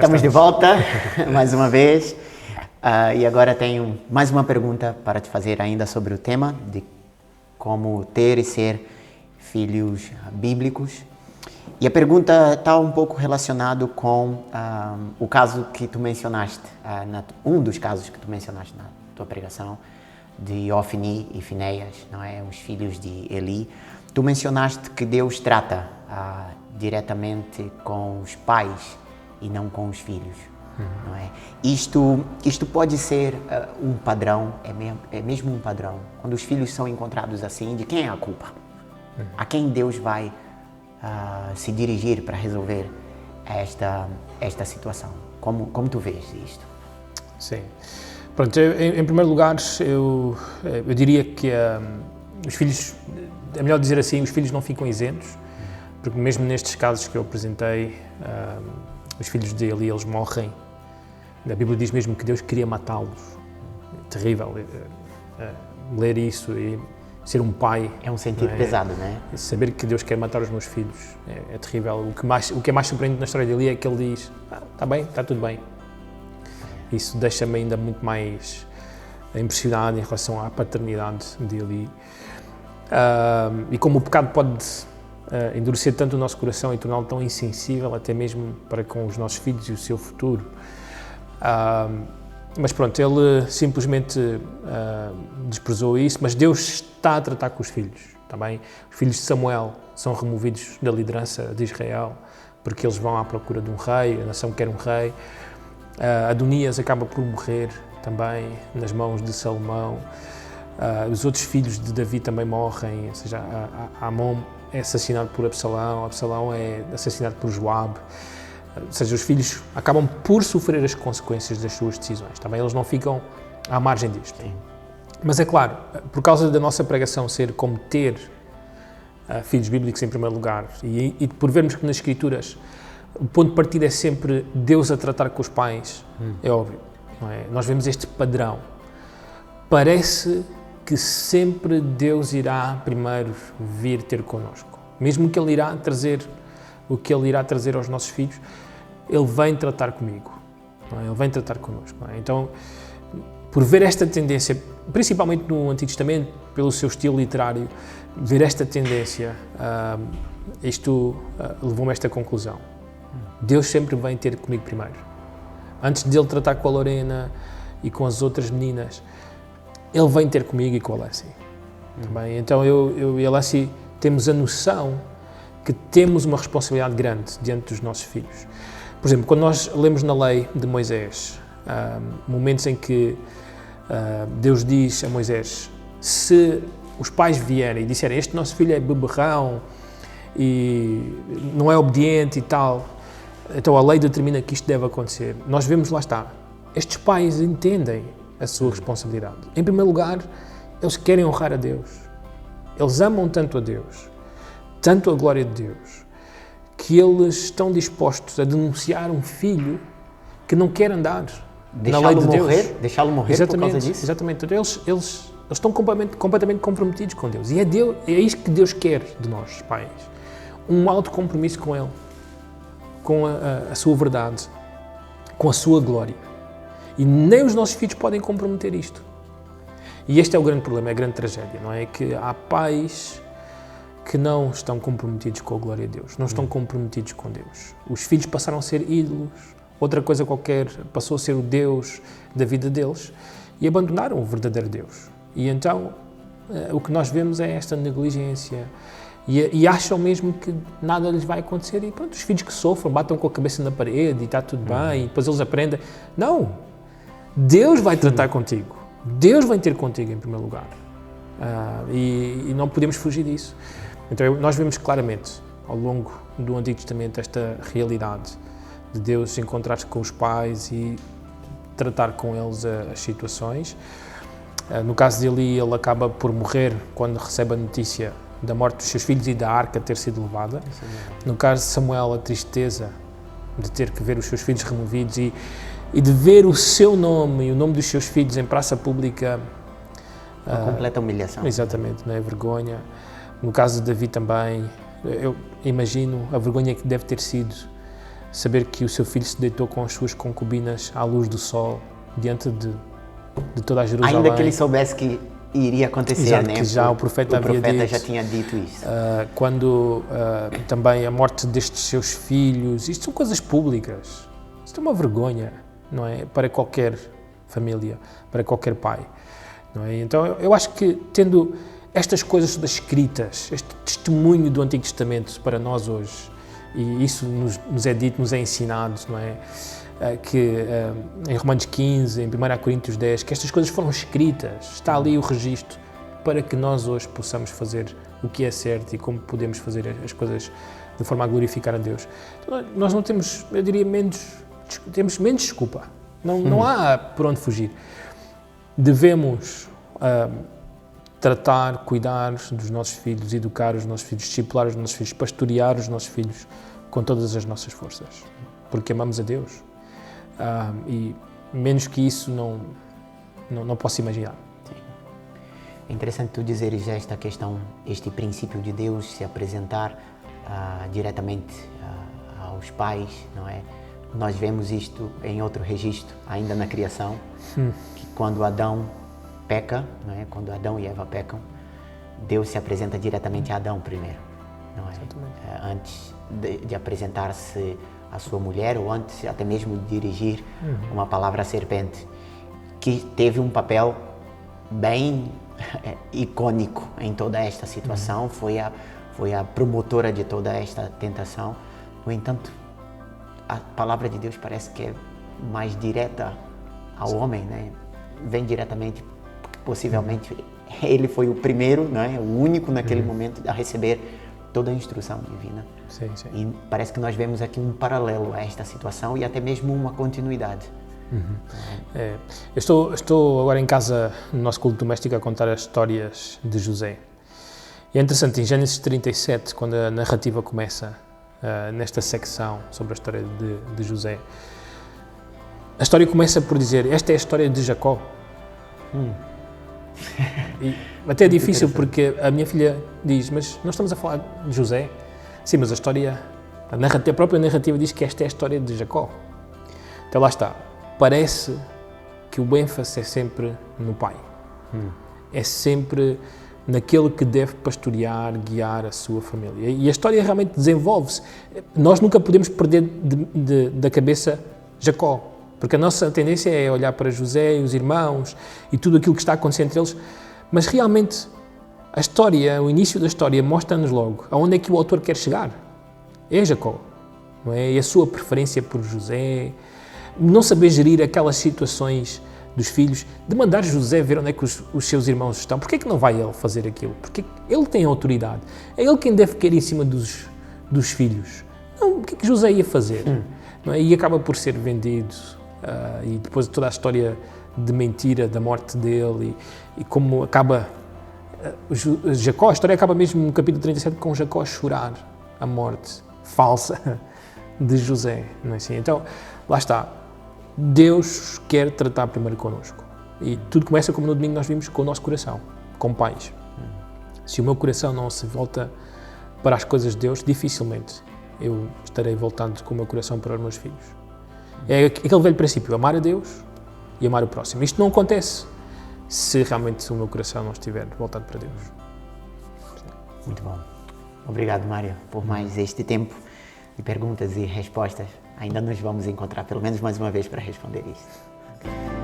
Estamos de volta, mais uma vez. E agora tenho mais uma pergunta para te fazer ainda sobre o tema de como ter e ser filhos bíblicos. E a pergunta está um pouco relacionado com o caso que tu mencionaste, um dos casos que tu mencionaste na tua pregação, de Ofni e Finéias, não é? Os filhos de Eli. Tu mencionaste que Deus trata diretamente com os pais e não com os filhos, não é? Isto pode ser um padrão, é mesmo um padrão. Quando os filhos são encontrados assim, de quem é a culpa? A quem Deus vai se dirigir para resolver esta situação? Como tu vês isto? Sim. Pronto, em primeiro lugar, eu diria que os filhos, é melhor dizer assim, os filhos não ficam isentos, porque mesmo nestes casos que eu apresentei, os filhos de Eli, eles morrem. A Bíblia diz mesmo que Deus queria matá-los. É terrível ler isso e ser um pai. É um sentido pesado, não é? Saber que Deus quer matar os meus filhos é terrível. O que é mais surpreendente na história de Eli é que ele diz, está bem, está tudo bem. Isso deixa-me ainda muito mais impressionado em relação à paternidade de Eli. E como o pecado pode endurecer tanto o nosso coração e torná-lo tão insensível, até mesmo para com os nossos filhos e o seu futuro. Mas pronto, ele simplesmente desprezou isso, mas Deus está a tratar com os filhos, também. Os filhos de Samuel são removidos da liderança de Israel, porque eles vão à procura de um rei, a nação quer um rei. Adonias acaba por morrer também nas mãos de Salomão. Os outros filhos de Davi também morrem, ou seja, Amon é assassinado por Absalão, Absalão é assassinado por Joabe. Ou seja, os filhos acabam por sofrer as consequências das suas decisões. Também eles não ficam à margem disto. Sim. Mas é claro, por causa da nossa pregação ser como ter filhos bíblicos em primeiro lugar, e por vermos que nas Escrituras o ponto de partida é sempre Deus a tratar com os pais, é óbvio, não é? Nós vemos este padrão. Parece que sempre Deus irá primeiro vir ter connosco. Mesmo que Ele irá trazer o que Ele irá trazer aos nossos filhos, Ele vem tratar comigo, não é? Ele vem tratar connosco. Não é? Então, por ver esta tendência, principalmente no Antigo Testamento, pelo seu estilo literário, ver esta tendência, isto levou-me a esta conclusão. Deus sempre vem ter comigo primeiro. Antes de Ele tratar com a Lorena e com as outras meninas, Ele vem ter comigo e com a Alessi. Também. Então eu e a Alessi temos a noção que temos uma responsabilidade grande diante dos nossos filhos. Por exemplo, quando nós lemos na lei de Moisés, momentos em que Deus diz a Moisés, se os pais vierem e disserem, este nosso filho é beberrão e não é obediente e tal, então a lei determina que isto deve acontecer. Nós vemos, lá está, estes pais entendem a sua responsabilidade. Em primeiro lugar, eles querem honrar a Deus. Eles amam tanto a Deus, tanto a glória de Deus, que eles estão dispostos a denunciar um filho que não quer andar na lei de Deus. Deixá-lo morrer por causa disso? Exatamente. Eles estão completamente comprometidos com Deus. E é isto que Deus quer de nós, pais. Um alto compromisso com Ele, com a sua verdade, com a sua glória. E nem os nossos filhos podem comprometer isto. E este é o grande problema, é a grande tragédia, não é? Que há pais que não estão comprometidos com a glória de Deus, não estão comprometidos com Deus. Os filhos passaram a ser ídolos, outra coisa qualquer passou a ser o Deus da vida deles e abandonaram o verdadeiro Deus. E então o que nós vemos é esta negligência e acham mesmo que nada lhes vai acontecer e pronto, os filhos que sofrem, batam com a cabeça na parede e está tudo bem, e depois eles aprendem. Não! Deus vai tratar contigo. Deus vai ter contigo em primeiro lugar. E não podemos fugir disso. Então nós vemos claramente, ao longo do Antigo Testamento, esta realidade de Deus encontrar-se com os pais e tratar com eles as situações. No caso de Eli, ele acaba por morrer quando recebe a notícia da morte dos seus filhos e da arca ter sido levada. No caso de Samuel, a tristeza de ter que ver os seus filhos removidos e de ver o seu nome e o nome dos seus filhos em praça pública. Uma completa humilhação. Exatamente, não é? Vergonha. No caso de Davi também, eu imagino a vergonha que deve ter sido saber que o seu filho se deitou com as suas concubinas à luz do sol, diante de toda a Jerusalém. Ainda que ele soubesse que iria acontecer, Exato, né? que já o profeta havia dito. Já tinha dito isso. Quando também a morte destes seus filhos, isto são coisas públicas. Isto é uma vergonha, não é? Para qualquer família, para qualquer pai. Não é? Então eu acho que tendo estas coisas todas escritas, este testemunho do Antigo Testamento para nós hoje, e isso nos é dito, nos é ensinado, não é? Que em Romanos 15, em 1 Coríntios 10, que estas coisas foram escritas, está ali o registro para que nós hoje possamos fazer o que é certo e como podemos fazer as coisas de forma a glorificar a Deus. Então, nós não temos, eu diria, temos menos desculpa, não há por onde fugir. Devemos tratar, cuidar dos nossos filhos, educar os nossos filhos, discipular os nossos filhos, pastorear os nossos filhos com todas as nossas forças, porque amamos a Deus. E menos que isso não posso imaginar. Sim. É interessante tu dizeres esta questão, este princípio de Deus se apresentar diretamente aos pais, não é? Nós vemos isto em outro registro, ainda na criação, que quando Adão peca, não é? Quando Adão e Eva pecam, Deus se apresenta diretamente a Adão primeiro, não é? Antes de apresentar-se a sua mulher, ou antes até mesmo de dirigir uma palavra à serpente, que teve um papel bem icônico em toda esta situação, foi a promotora de toda esta tentação. No entanto, a palavra de Deus parece que é mais direta ao homem, né? Vem diretamente, porque possivelmente ele foi o primeiro, né? O único naquele momento a receber toda a instrução divina. Sim, sim. E parece que nós vemos aqui um paralelo a esta situação e até mesmo uma continuidade. Eu estou agora em casa, no nosso culto doméstico, a contar as histórias de José. E é interessante, em Gênesis 37, quando a narrativa começa, nesta secção sobre a história de José, a história começa por dizer, esta é a história de Jacó. E até é difícil porque a minha filha diz, mas nós estamos a falar de José? Sim, mas a própria narrativa diz que esta é a história de Jacó. Então lá está, parece que o ênfase é sempre no pai. É sempre naquele que deve pastorear, guiar a sua família. E a história realmente desenvolve-se. Nós nunca podemos perder da cabeça Jacó, porque a nossa tendência é olhar para José e os irmãos e tudo aquilo que está acontecendo entre eles, mas realmente a história, o início da história mostra-nos logo aonde é que o autor quer chegar. É Jacó, não é? E a sua preferência por José, não saber gerir aquelas situações dos filhos, de mandar José ver onde é que os seus irmãos estão. Porquê é que não vai ele fazer aquilo? Porque ele tem autoridade. É ele quem deve cair em cima dos filhos. Não, o que é que José ia fazer? Não é? E acaba por ser vendido. E depois toda a história de mentira, da morte dele e como acaba Jacó, a história acaba mesmo no capítulo 37 com Jacó a chorar a morte falsa de José, não é assim? Então, lá está, Deus quer tratar primeiro connosco e tudo começa, como no domingo nós vimos, com o nosso coração, com pais. Se o meu coração não se volta para as coisas de Deus, dificilmente eu estarei voltando com o meu coração para os meus filhos. É aquele velho princípio, amar a Deus e amar o próximo. Isto não acontece se realmente o meu coração não estiver voltado para Deus. Muito bom. Obrigado, Mário, por mais este tempo de perguntas e respostas. Ainda nos vamos encontrar pelo menos mais uma vez para responder isso.